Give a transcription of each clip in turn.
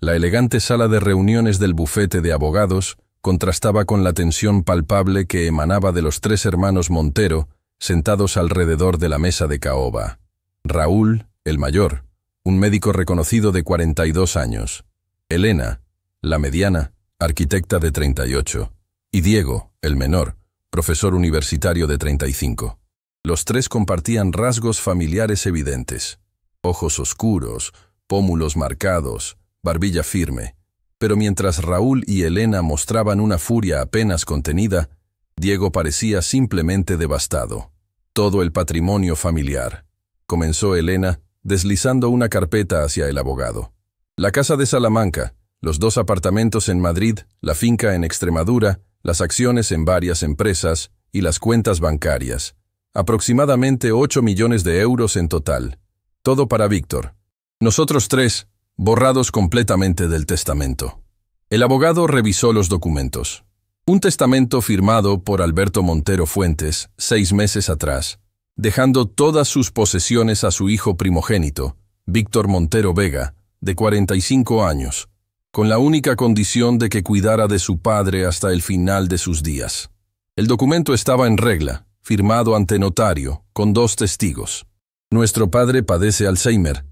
La elegante sala de reuniones del bufete de abogados contrastaba con la tensión palpable que emanaba de los tres hermanos Montero, sentados alrededor de la mesa de caoba. Raúl, el mayor, un médico reconocido de 42 años. Elena, la mediana, arquitecta de 38. Y Diego, el menor, profesor universitario de 35. Los tres compartían rasgos familiares evidentes. Ojos oscuros, pómulos marcados, barbilla firme. Pero mientras Raúl y Elena mostraban una furia apenas contenida, Diego parecía simplemente devastado. Todo el patrimonio familiar, comenzó Elena, deslizando una carpeta hacia el abogado. La casa de Salamanca, los 2 apartamentos en Madrid, la finca en Extremadura, las acciones en varias empresas y las cuentas bancarias. Aproximadamente 8 millones de euros en total. Todo para Víctor. Nosotros 3, borrados completamente del testamento. El abogado revisó los documentos. Un testamento firmado por Alberto Montero Fuentes 6 meses atrás, dejando todas sus posesiones a su hijo primogénito, Víctor Montero Vega, de 45 años, con la única condición de que cuidara de su padre hasta el final de sus días. El documento estaba en regla, firmado ante notario, con 2 testigos. Nuestro padre padece Alzheimer,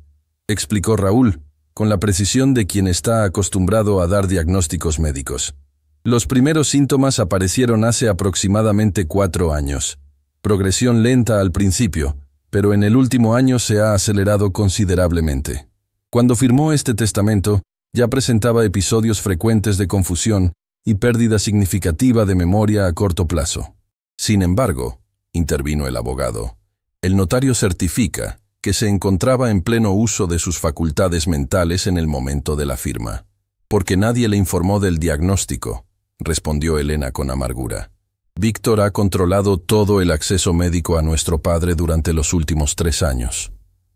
explicó Raúl, con la precisión de quien está acostumbrado a dar diagnósticos médicos. Los primeros síntomas aparecieron hace aproximadamente 4 años. Progresión lenta al principio, pero en el último año se ha acelerado considerablemente. Cuando firmó este testamento, ya presentaba episodios frecuentes de confusión y pérdida significativa de memoria a corto plazo. Sin embargo, intervino el abogado, el notario certifica que se encontraba en pleno uso de sus facultades mentales en el momento de la firma. Porque nadie le informó del diagnóstico, respondió Elena con amargura. Víctor ha controlado todo el acceso médico a nuestro padre durante los últimos 3 años.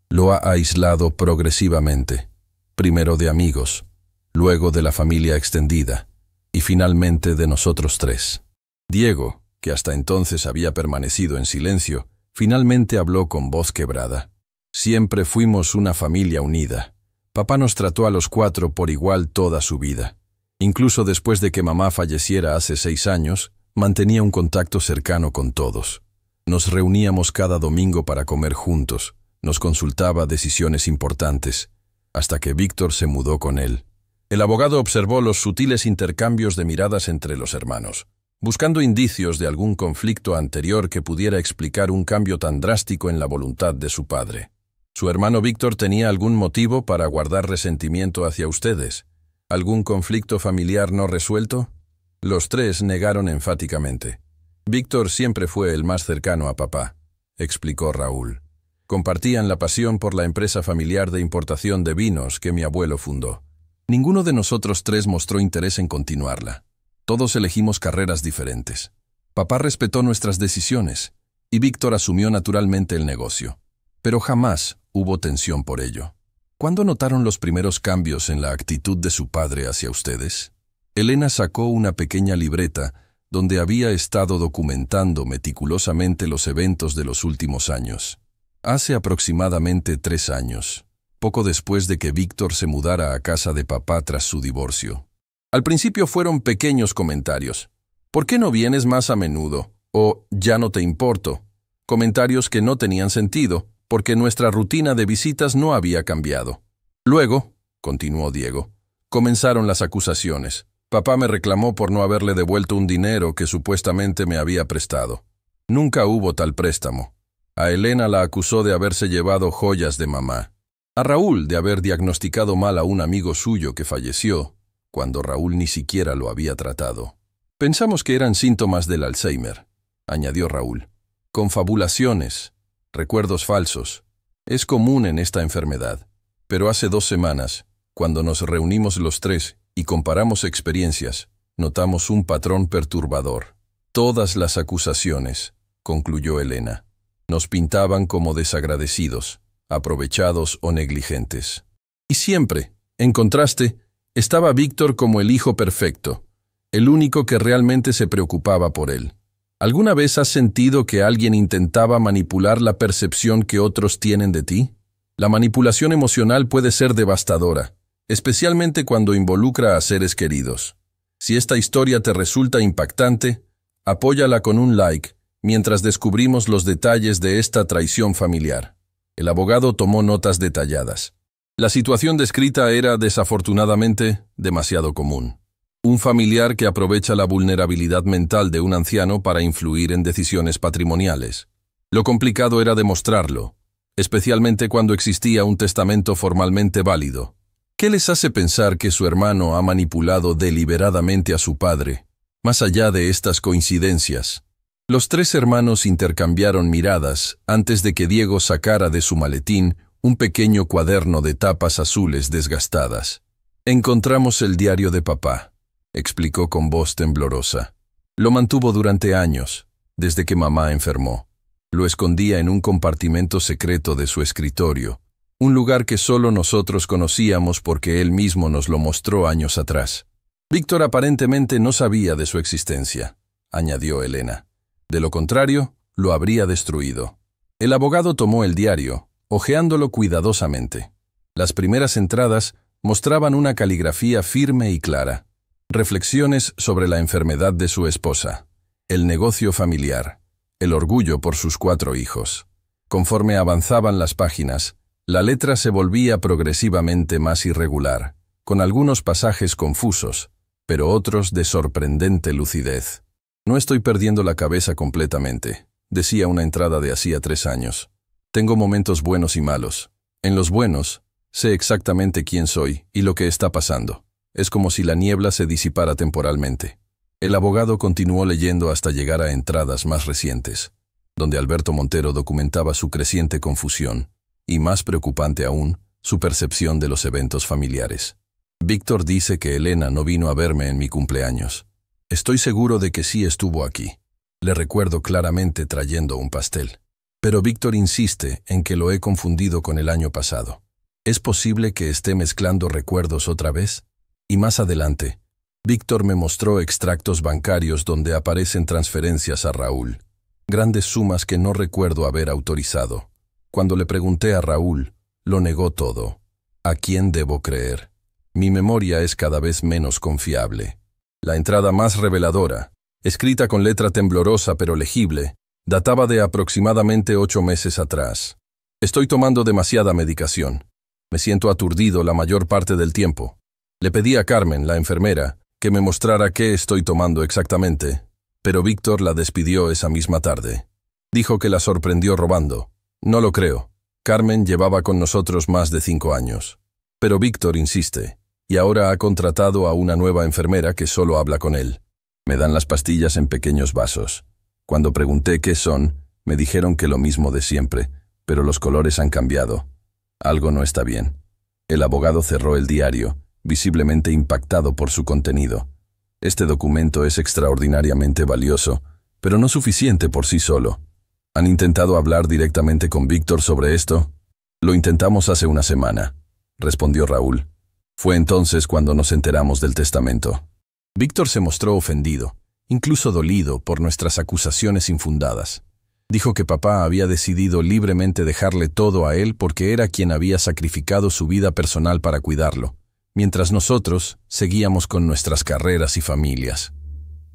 Lo ha aislado progresivamente, primero de amigos, luego de la familia extendida, y finalmente de nosotros 3. Diego, que hasta entonces había permanecido en silencio, finalmente habló con voz quebrada. Siempre fuimos una familia unida. Papá nos trató a los 4 por igual toda su vida. Incluso después de que mamá falleciera hace 6 años, mantenía un contacto cercano con todos. Nos reuníamos cada domingo para comer juntos, nos consultaba decisiones importantes, hasta que Víctor se mudó con él. El abogado observó los sutiles intercambios de miradas entre los hermanos, buscando indicios de algún conflicto anterior que pudiera explicar un cambio tan drástico en la voluntad de su padre. ¿Su hermano Víctor tenía algún motivo para guardar resentimiento hacia ustedes? ¿Algún conflicto familiar no resuelto? Los 3 negaron enfáticamente. Víctor siempre fue el más cercano a papá, explicó Raúl. Compartían la pasión por la empresa familiar de importación de vinos que mi abuelo fundó. Ninguno de nosotros 3 mostró interés en continuarla. Todos elegimos carreras diferentes. Papá respetó nuestras decisiones y Víctor asumió naturalmente el negocio. Pero jamás hubo tensión por ello. ¿Cuándo notaron los primeros cambios en la actitud de su padre hacia ustedes? Elena sacó una pequeña libreta donde había estado documentando meticulosamente los eventos de los últimos años. Hace aproximadamente 3 años, poco después de que Víctor se mudara a casa de papá tras su divorcio. Al principio fueron pequeños comentarios. ¿Por qué no vienes más a menudo? O ya no te importo. Comentarios que no tenían sentido, porque nuestra rutina de visitas no había cambiado. Luego, continuó Diego, comenzaron las acusaciones. Papá me reclamó por no haberle devuelto un dinero que supuestamente me había prestado. Nunca hubo tal préstamo. A Elena la acusó de haberse llevado joyas de mamá. A Raúl de haber diagnosticado mal a un amigo suyo que falleció, cuando Raúl ni siquiera lo había tratado. Pensamos que eran síntomas del Alzheimer, añadió Raúl. Confabulaciones, recuerdos falsos. Es común en esta enfermedad. Pero hace 2 semanas, cuando nos reunimos los 3 y comparamos experiencias, notamos un patrón perturbador. Todas las acusaciones, concluyó Elena, nos pintaban como desagradecidos, aprovechados o negligentes. Y siempre, en contraste, estaba Víctor como el hijo perfecto, el único que realmente se preocupaba por él. ¿Alguna vez has sentido que alguien intentaba manipular la percepción que otros tienen de ti? La manipulación emocional puede ser devastadora, especialmente cuando involucra a seres queridos. Si esta historia te resulta impactante, apóyala con un like mientras descubrimos los detalles de esta traición familiar. El abogado tomó notas detalladas. La situación descrita era, desafortunadamente, demasiado común. Un familiar que aprovecha la vulnerabilidad mental de un anciano para influir en decisiones patrimoniales. Lo complicado era demostrarlo, especialmente cuando existía un testamento formalmente válido. ¿Qué les hace pensar que su hermano ha manipulado deliberadamente a su padre? Más allá de estas coincidencias, los tres hermanos intercambiaron miradas antes de que Diego sacara de su maletín un pequeño cuaderno de tapas azules desgastadas. «Encontramos el diario de papá», explicó con voz temblorosa. «Lo mantuvo durante años, desde que mamá enfermó. Lo escondía en un compartimento secreto de su escritorio, un lugar que solo nosotros conocíamos porque él mismo nos lo mostró años atrás. Víctor aparentemente no sabía de su existencia», añadió Elena. «De lo contrario, lo habría destruido». El abogado tomó el diario, hojeándolo cuidadosamente. Las primeras entradas mostraban una caligrafía firme y clara. Reflexiones sobre la enfermedad de su esposa, el negocio familiar, el orgullo por sus 4 hijos. Conforme avanzaban las páginas, la letra se volvía progresivamente más irregular, con algunos pasajes confusos, pero otros de sorprendente lucidez. «No estoy perdiendo la cabeza completamente», decía una entrada de hacía 3 años. «Tengo momentos buenos y malos. En los buenos, sé exactamente quién soy y lo que está pasando. Es como si la niebla se disipara temporalmente». El abogado continuó leyendo hasta llegar a entradas más recientes, donde Alberto Montero documentaba su creciente confusión y, más preocupante aún, su percepción de los eventos familiares. «Víctor dice que Elena no vino a verme en mi cumpleaños. Estoy seguro de que sí estuvo aquí. Le recuerdo claramente trayendo un pastel. Pero Víctor insiste en que lo he confundido con el año pasado. ¿Es posible que esté mezclando recuerdos otra vez?». Y más adelante, Víctor me mostró extractos bancarios donde aparecen transferencias a Raúl. Grandes sumas que no recuerdo haber autorizado. Cuando le pregunté a Raúl, lo negó todo. ¿A quién debo creer? Mi memoria es cada vez menos confiable. La entrada más reveladora, escrita con letra temblorosa pero legible, databa de aproximadamente 8 meses atrás. «Estoy tomando demasiada medicación. Me siento aturdido la mayor parte del tiempo. Le pedí a Carmen, la enfermera, que me mostrara qué estoy tomando exactamente, pero Víctor la despidió esa misma tarde. Dijo que la sorprendió robando. No lo creo. Carmen llevaba con nosotros más de 5 años. Pero Víctor insiste, y ahora ha contratado a una nueva enfermera que solo habla con él. Me dan las pastillas en pequeños vasos. Cuando pregunté qué son, me dijeron que lo mismo de siempre, pero los colores han cambiado. Algo no está bien». El abogado cerró el diario, visiblemente impactado por su contenido. «Este documento es extraordinariamente valioso, pero no suficiente por sí solo. ¿Han intentado hablar directamente con Víctor sobre esto?». «Lo intentamos hace una semana», respondió Raúl. «Fue entonces cuando nos enteramos del testamento». Víctor se mostró ofendido, incluso dolido por nuestras acusaciones infundadas. Dijo que papá había decidido libremente dejarle todo a él porque era quien había sacrificado su vida personal para cuidarlo, mientras nosotros seguíamos con nuestras carreras y familias.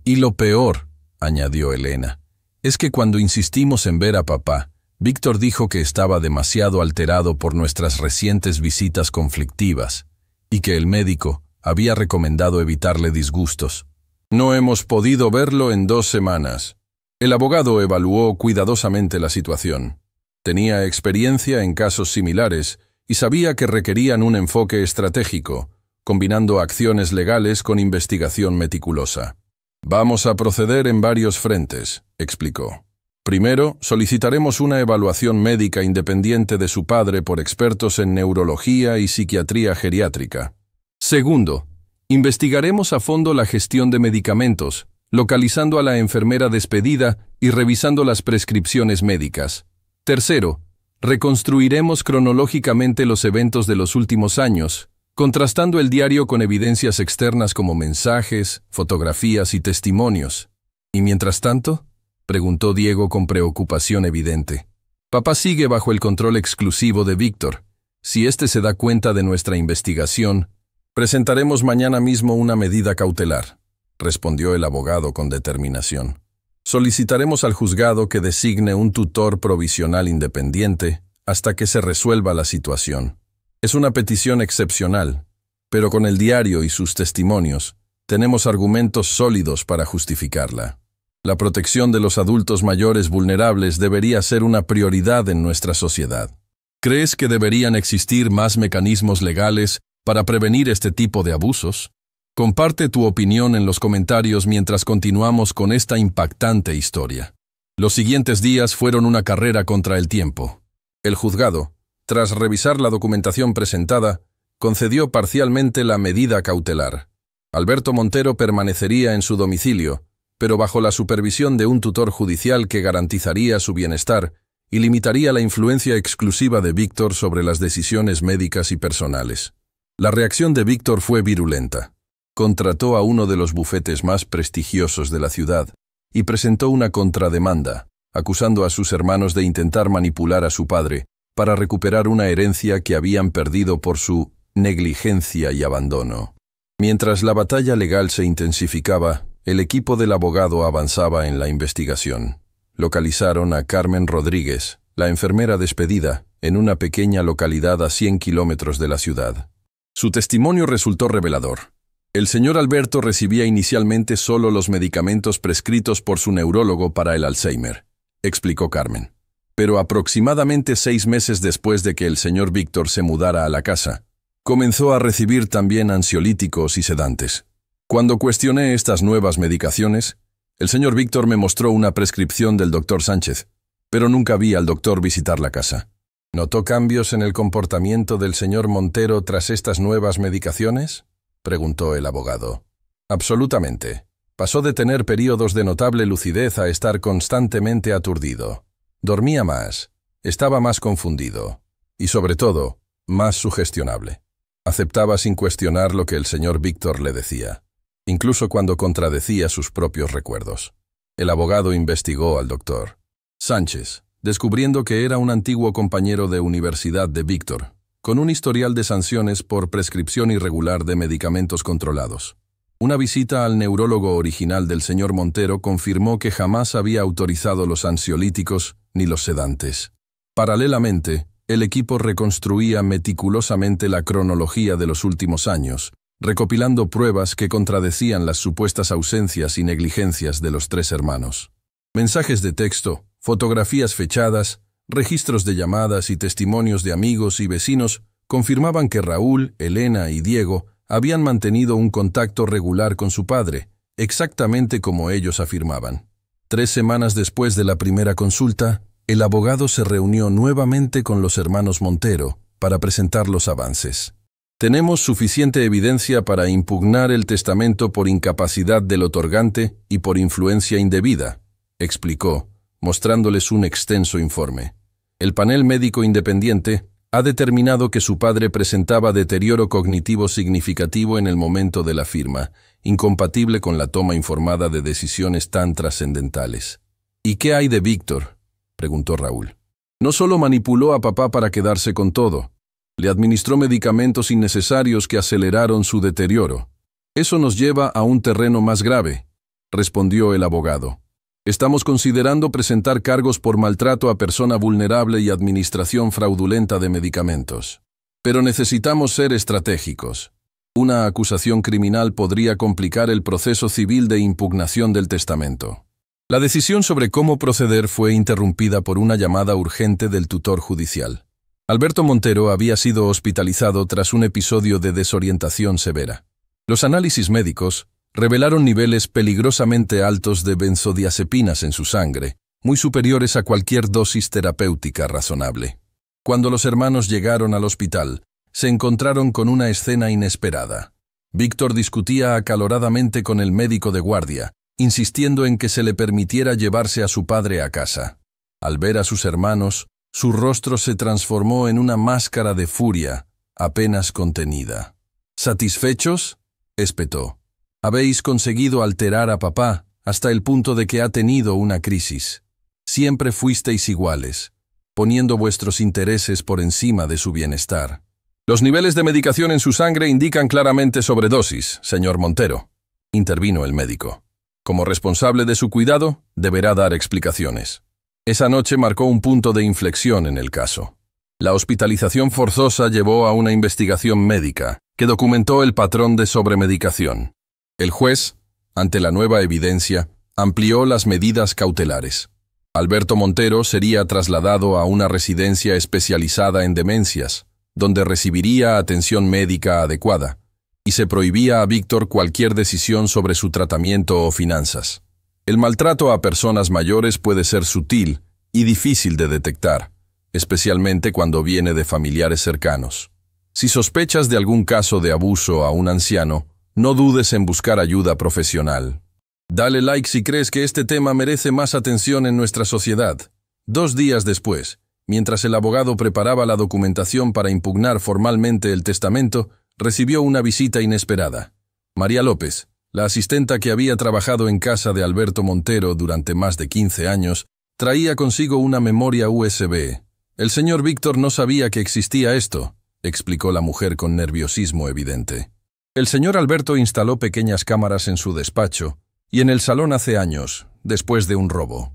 «Y lo peor», añadió Elena, «es que cuando insistimos en ver a papá, Víctor dijo que estaba demasiado alterado por nuestras recientes visitas conflictivas y que el médico había recomendado evitarle disgustos. No hemos podido verlo en 2 semanas». El abogado evaluó cuidadosamente la situación. Tenía experiencia en casos similares y sabía que requerían un enfoque estratégico, combinando acciones legales con investigación meticulosa. «Vamos a proceder en varios frentes», explicó. «Primero, solicitaremos una evaluación médica independiente de su padre por expertos en neurología y psiquiatría geriátrica. Segundo, investigaremos a fondo la gestión de medicamentos, localizando a la enfermera despedida y revisando las prescripciones médicas. Tercero, reconstruiremos cronológicamente los eventos de los últimos años, contrastando el diario con evidencias externas como mensajes, fotografías y testimonios». «¿Y mientras tanto?», preguntó Diego con preocupación evidente. «Papá sigue bajo el control exclusivo de Víctor. Si éste se da cuenta de nuestra investigación, Presentaremos mañana mismo una medida cautelar, respondió el abogado con determinación. Solicitaremos al juzgado que designe un tutor provisional independiente hasta que se resuelva la situación. Es una petición excepcional, pero con el diario y sus testimonios, tenemos argumentos sólidos para justificarla. La protección de los adultos mayores vulnerables debería ser una prioridad en nuestra sociedad. ¿Crees que deberían existir más mecanismos legales para prevenir este tipo de abusos? Comparte tu opinión en los comentarios mientras continuamos con esta impactante historia. Los siguientes días fueron una carrera contra el tiempo. El juzgado, tras revisar la documentación presentada, concedió parcialmente la medida cautelar. Alberto Montero permanecería en su domicilio, pero bajo la supervisión de un tutor judicial que garantizaría su bienestar y limitaría la influencia exclusiva de Víctor sobre las decisiones médicas y personales. La reacción de Víctor fue virulenta. Contrató a uno de los bufetes más prestigiosos de la ciudad y presentó una contrademanda, acusando a sus hermanos de intentar manipular a su padre para recuperar una herencia que habían perdido por su negligencia y abandono. Mientras la batalla legal se intensificaba, el equipo del abogado avanzaba en la investigación. Localizaron a Carmen Rodríguez, la enfermera despedida, en una pequeña localidad a 100 kilómetros de la ciudad. Su testimonio resultó revelador. El señor Alberto recibía inicialmente solo los medicamentos prescritos por su neurólogo para el Alzheimer, explicó Carmen. Pero aproximadamente 6 meses después de que el señor Víctor se mudara a la casa, comenzó a recibir también ansiolíticos y sedantes. Cuando cuestioné estas nuevas medicaciones, el señor Víctor me mostró una prescripción del doctor Sánchez, pero nunca vi al doctor visitar la casa. ¿Notó cambios en el comportamiento del señor Montero tras estas nuevas medicaciones?, preguntó el abogado. Absolutamente. Pasó de tener períodos de notable lucidez a estar constantemente aturdido. Dormía más, estaba más confundido y, sobre todo, más sugestionable. Aceptaba sin cuestionar lo que el señor Víctor le decía, incluso cuando contradecía sus propios recuerdos. El abogado investigó al doctor Sánchez, descubriendo que era un antiguo compañero de universidad de Víctor, con un historial de sanciones por prescripción irregular de medicamentos controlados. Una visita al neurólogo original del señor Montero confirmó que jamás había autorizado los ansiolíticos ni los sedantes. Paralelamente, el equipo reconstruía meticulosamente la cronología de los últimos años, recopilando pruebas que contradecían las supuestas ausencias y negligencias de los 3 hermanos. Mensajes de texto, fotografías fechadas, registros de llamadas y testimonios de amigos y vecinos confirmaban que Raúl, Elena y Diego habían mantenido un contacto regular con su padre, exactamente como ellos afirmaban. 3 semanas después de la primera consulta, el abogado se reunió nuevamente con los hermanos Montero para presentar los avances. Tenemos suficiente evidencia para impugnar el testamento por incapacidad del otorgante y por influencia indebida, explicó, mostrándoles un extenso informe. El panel médico independiente ha determinado que su padre presentaba deterioro cognitivo significativo en el momento de la firma, incompatible con la toma informada de decisiones tan trascendentales. ¿Y qué hay de Víctor?, preguntó Raúl. No solo manipuló a papá para quedarse con todo, le administró medicamentos innecesarios que aceleraron su deterioro. Eso nos lleva a un terreno más grave, respondió el abogado. Estamos considerando presentar cargos por maltrato a persona vulnerable y administración fraudulenta de medicamentos. Pero necesitamos ser estratégicos. Una acusación criminal podría complicar el proceso civil de impugnación del testamento. La decisión sobre cómo proceder fue interrumpida por una llamada urgente del tutor judicial. Alberto Montero había sido hospitalizado tras un episodio de desorientación severa. Los análisis médicos revelaron niveles peligrosamente altos de benzodiazepinas en su sangre, muy superiores a cualquier dosis terapéutica razonable. Cuando los hermanos llegaron al hospital, se encontraron con una escena inesperada. Víctor discutía acaloradamente con el médico de guardia, insistiendo en que se le permitiera llevarse a su padre a casa. Al ver a sus hermanos, su rostro se transformó en una máscara de furia, apenas contenida. ¿Satisfechos?, espetó. Habéis conseguido alterar a papá hasta el punto de que ha tenido una crisis. Siempre fuisteis iguales, poniendo vuestros intereses por encima de su bienestar. Los niveles de medicación en su sangre indican claramente sobredosis, señor Montero, intervino el médico. Como responsable de su cuidado, deberá dar explicaciones. Esa noche marcó un punto de inflexión en el caso. La hospitalización forzosa llevó a una investigación médica que documentó el patrón de sobremedicación. El juez, ante la nueva evidencia, amplió las medidas cautelares. Alberto Montero sería trasladado a una residencia especializada en demencias, donde recibiría atención médica adecuada, y se prohibía a Víctor cualquier decisión sobre su tratamiento o finanzas. El maltrato a personas mayores puede ser sutil y difícil de detectar, especialmente cuando viene de familiares cercanos. Si sospechas de algún caso de abuso a un anciano, no dudes en buscar ayuda profesional. Dale like si crees que este tema merece más atención en nuestra sociedad. 2 días después, mientras el abogado preparaba la documentación para impugnar formalmente el testamento, recibió una visita inesperada. María López, la asistenta que había trabajado en casa de Alberto Montero durante más de 15 años, traía consigo una memoria USB. El señor Víctor no sabía que existía esto, explicó la mujer con nerviosismo evidente. El señor Alberto instaló pequeñas cámaras en su despacho y en el salón hace años, después de un robo.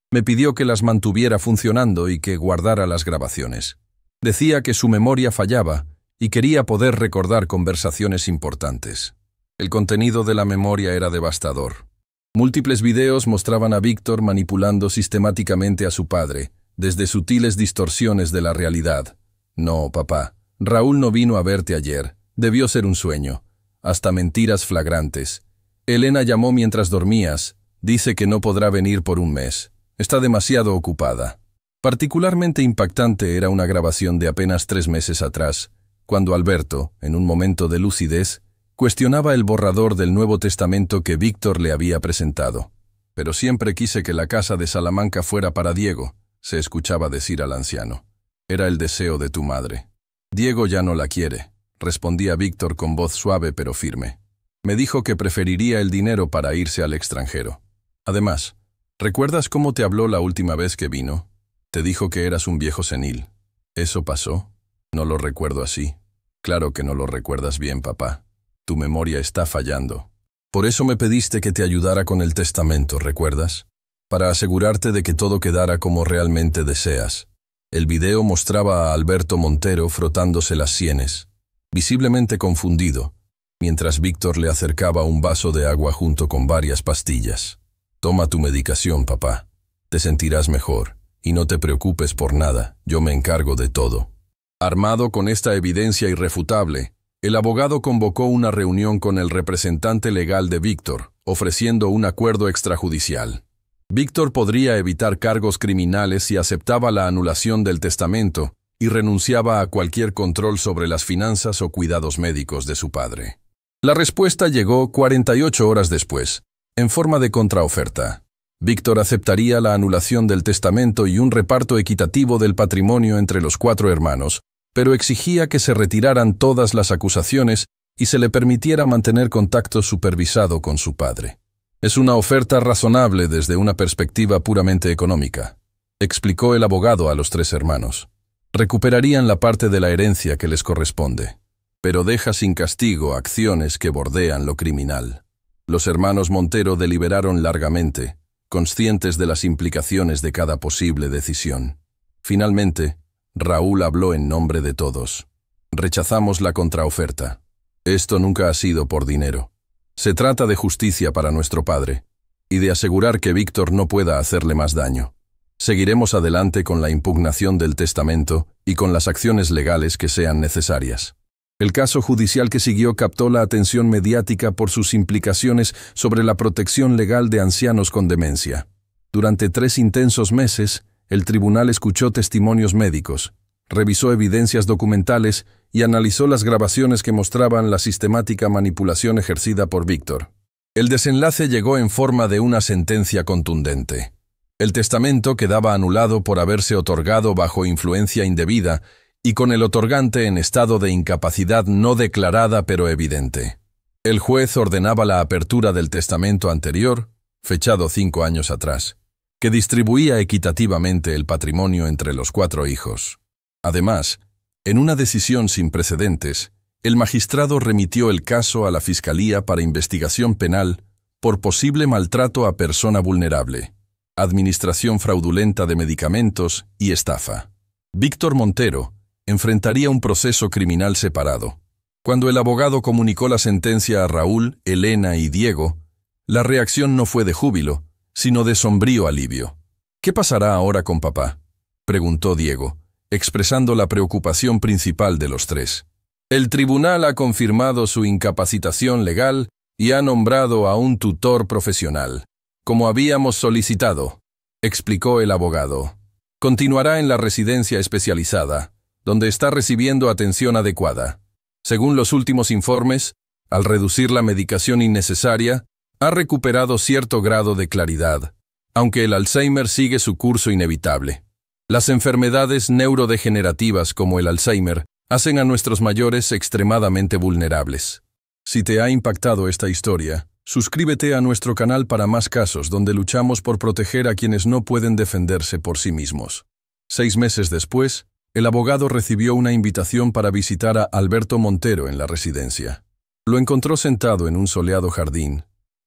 Me pidió que las mantuviera funcionando y que guardara las grabaciones. Decía que su memoria fallaba y quería poder recordar conversaciones importantes. El contenido de la memoria era devastador. Múltiples videos mostraban a Víctor manipulando sistemáticamente a su padre, desde sutiles distorsiones de la realidad. No, papá, Raúl no vino a verte ayer. Debió ser un sueño. Hasta mentiras flagrantes. Elena llamó mientras dormías. Dice que no podrá venir por un mes. Está demasiado ocupada. Particularmente impactante era una grabación de apenas 3 meses atrás, cuando Alberto, en un momento de lucidez, cuestionaba el borrador del Nuevo Testamento que Víctor le había presentado. Pero siempre quise que la casa de Salamanca fuera para Diego, se escuchaba decir al anciano. Era el deseo de tu madre. Diego ya no la quiere, respondía Víctor con voz suave pero firme. Me dijo que preferiría el dinero para irse al extranjero. Además, ¿recuerdas cómo te habló la última vez que vino? Te dijo que eras un viejo senil. ¿Eso pasó? No lo recuerdo así. Claro que no lo recuerdas bien, papá. Tu memoria está fallando. Por eso me pediste que te ayudara con el testamento, ¿recuerdas? Para asegurarte de que todo quedara como realmente deseas. El video mostraba a Alberto Montero frotándose las sienes, visiblemente confundido, mientras Víctor le acercaba un vaso de agua junto con varias pastillas. Toma tu medicación, papá. Te sentirás mejor, y no te preocupes por nada, yo me encargo de todo. Armado con esta evidencia irrefutable, el abogado convocó una reunión con el representante legal de Víctor, ofreciendo un acuerdo extrajudicial. Víctor podría evitar cargos criminales si aceptaba la anulación del testamento y renunciaba a cualquier control sobre las finanzas o cuidados médicos de su padre. La respuesta llegó 48 horas después, en forma de contraoferta. Víctor aceptaría la anulación del testamento y un reparto equitativo del patrimonio entre los 4 hermanos, pero exigía que se retiraran todas las acusaciones y se le permitiera mantener contacto supervisado con su padre. Es una oferta razonable desde una perspectiva puramente económica, explicó el abogado a los 3 hermanos. Recuperarían la parte de la herencia que les corresponde, pero deja sin castigo acciones que bordean lo criminal. Los hermanos Montero deliberaron largamente, conscientes de las implicaciones de cada posible decisión. Finalmente, Raúl habló en nombre de todos. Rechazamos la contraoferta. Esto nunca ha sido por dinero. Se trata de justicia para nuestro padre, y de asegurar que Víctor no pueda hacerle más daño. Seguiremos adelante con la impugnación del testamento y con las acciones legales que sean necesarias. El caso judicial que siguió captó la atención mediática por sus implicaciones sobre la protección legal de ancianos con demencia. Durante 3 intensos meses, el tribunal escuchó testimonios médicos, revisó evidencias documentales y analizó las grabaciones que mostraban la sistemática manipulación ejercida por Víctor. El desenlace llegó en forma de una sentencia contundente. El testamento quedaba anulado por haberse otorgado bajo influencia indebida y con el otorgante en estado de incapacidad no declarada pero evidente. El juez ordenaba la apertura del testamento anterior, fechado 5 años atrás, que distribuía equitativamente el patrimonio entre los 4 hijos. Además, En una decisión sin precedentes, el magistrado remitió el caso a la Fiscalía para investigación penal por posible maltrato a persona vulnerable, administración fraudulenta de medicamentos y estafa. Víctor Montero enfrentaría un proceso criminal separado. Cuando el abogado comunicó la sentencia a Raúl, Elena y Diego, la reacción no fue de júbilo, sino de sombrío alivio. ¿Qué pasará ahora con papá?, preguntó Diego, expresando la preocupación principal de los tres. El tribunal ha confirmado su incapacitación legal y ha nombrado a un tutor profesional, como habíamos solicitado, explicó el abogado. Continuará en la residencia especializada, donde está recibiendo atención adecuada. Según los últimos informes, al reducir la medicación innecesaria, ha recuperado cierto grado de claridad, aunque el Alzheimer sigue su curso inevitable. Las enfermedades neurodegenerativas como el Alzheimer hacen a nuestros mayores extremadamente vulnerables. Si te ha impactado esta historia, suscríbete a nuestro canal para más casos donde luchamos por proteger a quienes no pueden defenderse por sí mismos. 6 meses después, el abogado recibió una invitación para visitar a Alberto Montero en la residencia. Lo encontró sentado en un soleado jardín,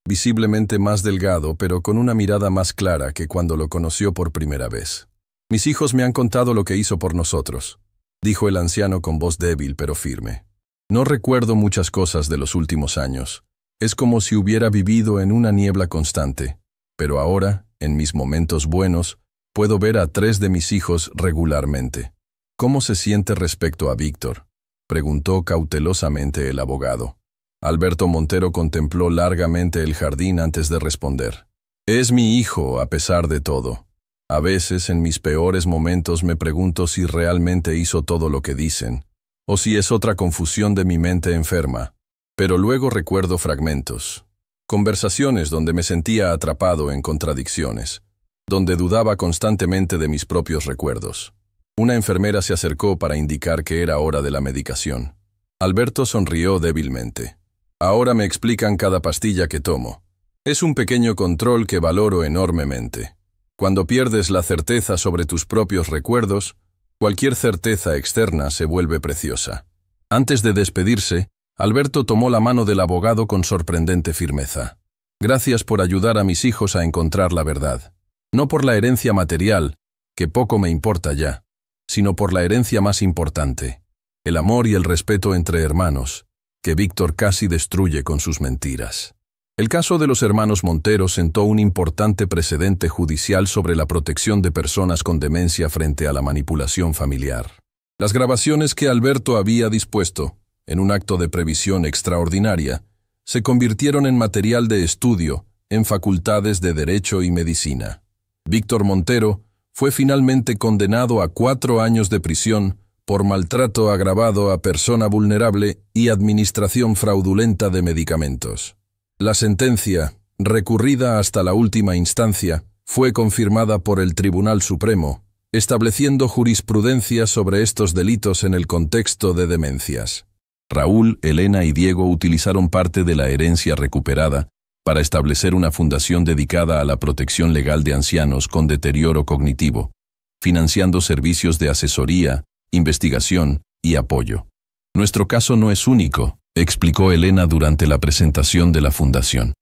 visiblemente más delgado pero con una mirada más clara que cuando lo conoció por primera vez. «Mis hijos me han contado lo que hizo por nosotros», dijo el anciano con voz débil pero firme. «No recuerdo muchas cosas de los últimos años. Es como si hubiera vivido en una niebla constante. Pero ahora, en mis momentos buenos, puedo ver a 3 de mis hijos regularmente». «¿Cómo se siente respecto a Víctor?», preguntó cautelosamente el abogado. Alberto Montero contempló largamente el jardín antes de responder. «Es mi hijo, a pesar de todo. A veces, en mis peores momentos, me pregunto si realmente hizo todo lo que dicen, o si es otra confusión de mi mente enferma. Pero luego recuerdo fragmentos, conversaciones donde me sentía atrapado en contradicciones, donde dudaba constantemente de mis propios recuerdos». Una enfermera se acercó para indicar que era hora de la medicación. Alberto sonrió débilmente. «Ahora me explican cada pastilla que tomo. Es un pequeño control que valoro enormemente. Cuando pierdes la certeza sobre tus propios recuerdos, cualquier certeza externa se vuelve preciosa». Antes de despedirse, Alberto tomó la mano del abogado con sorprendente firmeza. «Gracias por ayudar a mis hijos a encontrar la verdad. No por la herencia material, que poco me importa ya, sino por la herencia más importante, el amor y el respeto entre hermanos, que Víctor casi destruye con sus mentiras». El caso de los hermanos Montero sentó un importante precedente judicial sobre la protección de personas con demencia frente a la manipulación familiar. Las grabaciones que Alberto había dispuesto, en un acto de previsión extraordinaria, se convirtieron en material de estudio en facultades de Derecho y Medicina. Víctor Montero fue finalmente condenado a 4 años de prisión por maltrato agravado a persona vulnerable y administración fraudulenta de medicamentos. La sentencia, recurrida hasta la última instancia, fue confirmada por el Tribunal Supremo, estableciendo jurisprudencia sobre estos delitos en el contexto de demencias. Raúl, Elena y Diego utilizaron parte de la herencia recuperada para establecer una fundación dedicada a la protección legal de ancianos con deterioro cognitivo, financiando servicios de asesoría, investigación y apoyo. «Nuestro caso no es único», explicó Elena durante la presentación de la fundación.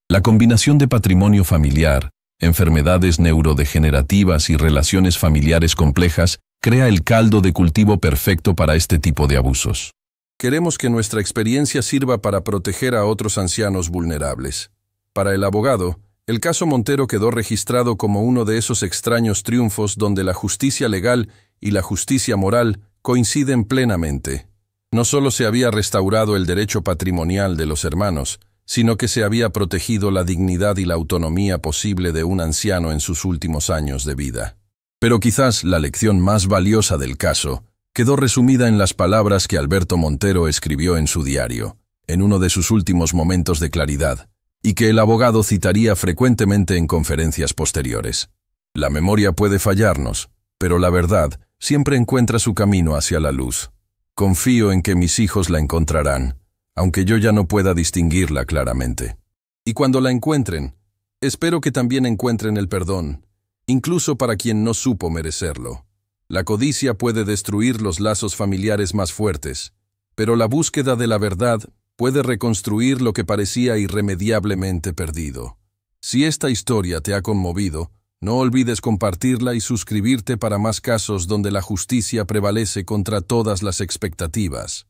«La combinación de patrimonio familiar, enfermedades neurodegenerativas y relaciones familiares complejas crea el caldo de cultivo perfecto para este tipo de abusos. Queremos que nuestra experiencia sirva para proteger a otros ancianos vulnerables». Para el abogado, el caso Montero quedó registrado como uno de esos extraños triunfos donde la justicia legal y la justicia moral coinciden plenamente. No solo se había restaurado el derecho patrimonial de los hermanos, sino que se había protegido la dignidad y la autonomía posible de un anciano en sus últimos años de vida. Pero quizás la lección más valiosa del caso quedó resumida en las palabras que Alberto Montero escribió en su diario, en uno de sus últimos momentos de claridad, y que el abogado citaría frecuentemente en conferencias posteriores. «La memoria puede fallarnos, pero la verdad siempre encuentra su camino hacia la luz. Confío en que mis hijos la encontrarán, aunque yo ya no pueda distinguirla claramente. Y cuando la encuentren, espero que también encuentren el perdón, incluso para quien no supo merecerlo. La codicia puede destruir los lazos familiares más fuertes, pero la búsqueda de la verdad puede reconstruir lo que parecía irremediablemente perdido. Si esta historia te ha conmovido, no olvides compartirla y suscribirte para más casos donde la justicia prevalece contra todas las expectativas.